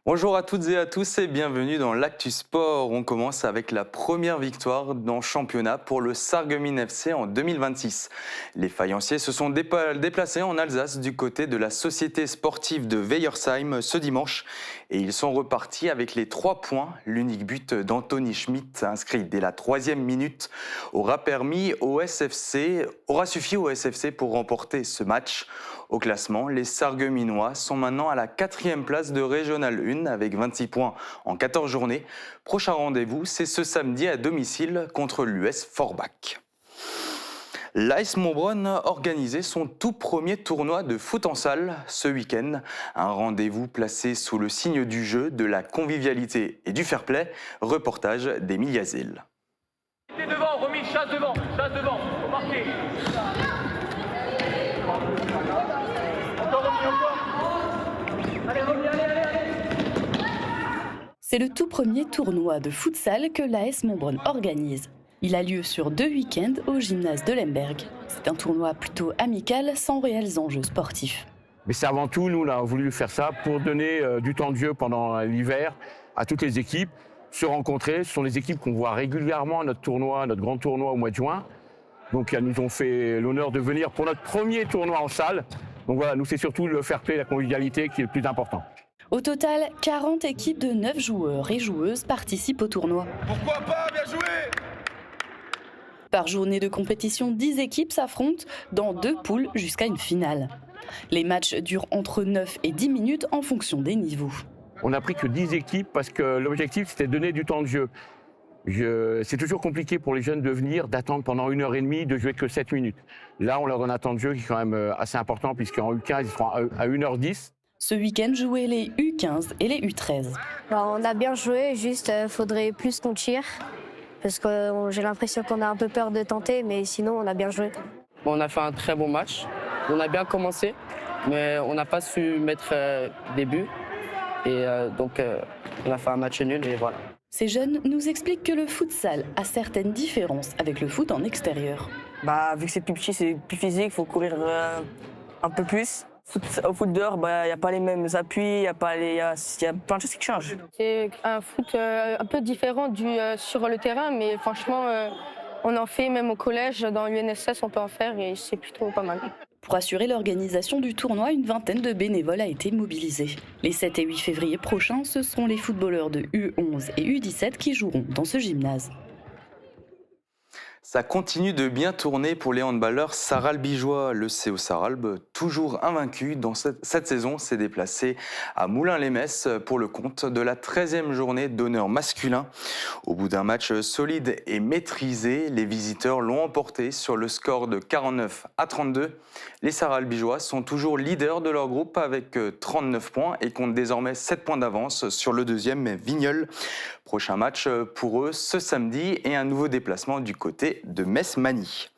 Bonjour à toutes et à tous et bienvenue dans l'Actu Sport. On commence avec la première victoire dans le championnat pour le Sarreguemines FC en 2026. Les faïenciers se sont déplacés en Alsace du côté de la société sportive de Weyersheim ce dimanche et ils sont repartis avec les 3 points. L'unique but d'Anthony Schmidt inscrit dès la 3e minute aura suffi au SFC pour remporter ce match. Au classement, les Sarregueminois sont maintenant à la 4e place de Régional 1 avec 26 points en 14 journées. Prochain rendez-vous, c'est ce samedi à domicile contre l'US Forbach. L'AS Montbronn a organisé son tout premier tournoi de foot en salle ce week-end. Un rendez-vous placé sous le signe du jeu, de la convivialité et du fair-play. Reportage d'Émile Yazil. Devant, remis, chasse devant, faut marquer. C'est le tout premier tournoi de futsal que l'AS Montbronn organise. Il a lieu sur 2 week-ends au gymnase de Lemberg. C'est un tournoi plutôt amical, sans réels enjeux sportifs. Mais c'est avant tout, nous, on a voulu faire ça pour donner du temps de jeu pendant l'hiver à toutes les équipes, se rencontrer. Ce sont les équipes qu'on voit régulièrement à notre tournoi, notre grand tournoi au mois de juin. Donc, elles nous ont fait l'honneur de venir pour notre premier tournoi en salle. Donc voilà, nous, c'est surtout le fair play, la convivialité qui est le plus important. Au total, 40 équipes de 9 joueurs et joueuses participent au tournoi. Pourquoi pas, bien joué. Par journée de compétition, 10 équipes s'affrontent dans 2 poules jusqu'à une finale. Les matchs durent entre 9 et 10 minutes en fonction des niveaux. On n'a pris que 10 équipes parce que l'objectif, c'était de donner du temps de jeu. C'est toujours compliqué pour les jeunes de venir, d'attendre pendant 1h30, de jouer que 7 minutes. Là, on leur donne un temps de jeu qui est quand même assez important puisqu'en U15, ils seront à 1h10. Ce week-end jouaient les U15 et les U13. On a bien joué, juste faudrait plus qu'on tire. Parce que j'ai l'impression qu'on a un peu peur de tenter, mais sinon on a bien joué. On a fait un très bon match. On a bien commencé, mais on n'a pas su mettre des buts. Et donc on a fait un match nul et voilà. Ces jeunes nous expliquent que le futsal a certaines différences avec le foot en extérieur. Vu que c'est plus petit, c'est plus physique, il faut courir un peu plus. Au foot dehors, il n'y a pas les mêmes appuis, il y a plein de choses qui changent. C'est un foot un peu différent sur le terrain, mais franchement, on en fait même au collège, dans l'UNSS, on peut en faire et c'est plutôt pas mal. Pour assurer l'organisation du tournoi, une vingtaine de bénévoles a été mobilisée. Les 7 et 8 février prochains, ce seront les footballeurs de U11 et U17 qui joueront dans ce gymnase. Ça continue de bien tourner pour les handballeurs sarralbigeois. Le CO Sarralbe, toujours invaincu dans cette saison, s'est déplacé à Moulins-les-Metz pour le compte de la 13e journée d'honneur masculin. Au bout d'un match solide et maîtrisé, les visiteurs l'ont emporté sur le score de 49-32. Les sarralbigeois sont toujours leaders de leur groupe avec 39 points et comptent désormais 7 points d'avance sur le deuxième Vigneulles. Prochain match pour eux ce samedi et un nouveau déplacement du côté de Metz-Magny.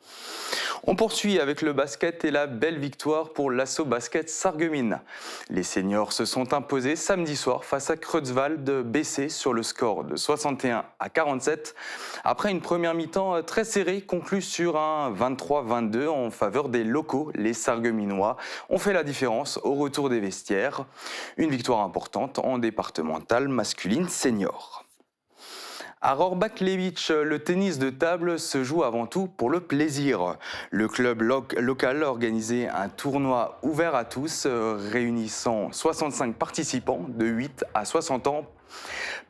On poursuit avec le basket et la belle victoire pour l'Asso Basket Sarreguemines. Les seniors se sont imposés samedi soir face à Creutzwald BC sur le score de 61-47. Après une première mi-temps très serrée conclue sur un 23-22 en faveur des locaux, les Sarregueminois ont fait la différence au retour des vestiaires. Une victoire importante en départementale masculine senior. À Rohrbach-Lewitsch, le tennis de table se joue avant tout pour le plaisir. Le club local a organisé un tournoi ouvert à tous, réunissant 65 participants de 8 à 60 ans.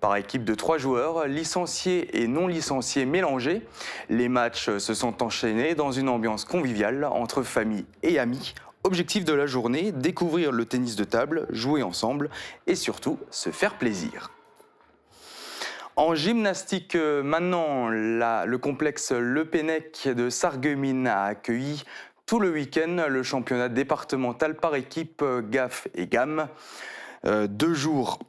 Par équipe de 3 joueurs, licenciés et non licenciés mélangés, les matchs se sont enchaînés dans une ambiance conviviale entre famille et amis. Objectif de la journée, découvrir le tennis de table, jouer ensemble et surtout se faire plaisir. En gymnastique, maintenant, le complexe Le Pennec de Sarreguemines a accueilli tout le week-end le championnat départemental par équipe GAF et GAM. 2 jours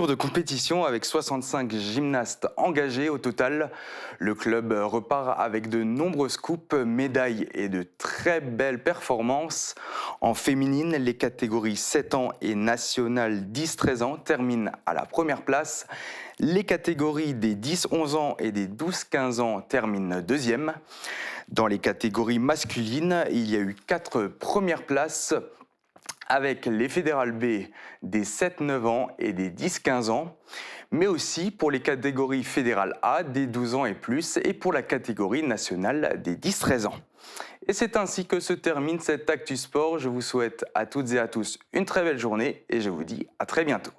de compétition avec 65 gymnastes engagés au total. Le club repart avec de nombreuses coupes, médailles et de très belles performances. En féminine, les catégories 7 ans et nationales 10-13 ans terminent à la première place. Les catégories des 10-11 ans et des 12-15 ans terminent deuxième. Dans les catégories masculines, il y a eu 4 premières places avec les fédérales B des 7-9 ans et des 10-15 ans, mais aussi pour les catégories fédérales A des 12 ans et plus et pour la catégorie nationale des 10-13 ans. Et c'est ainsi que se termine cette Actu Sport. Je vous souhaite à toutes et à tous une très belle journée et je vous dis à très bientôt.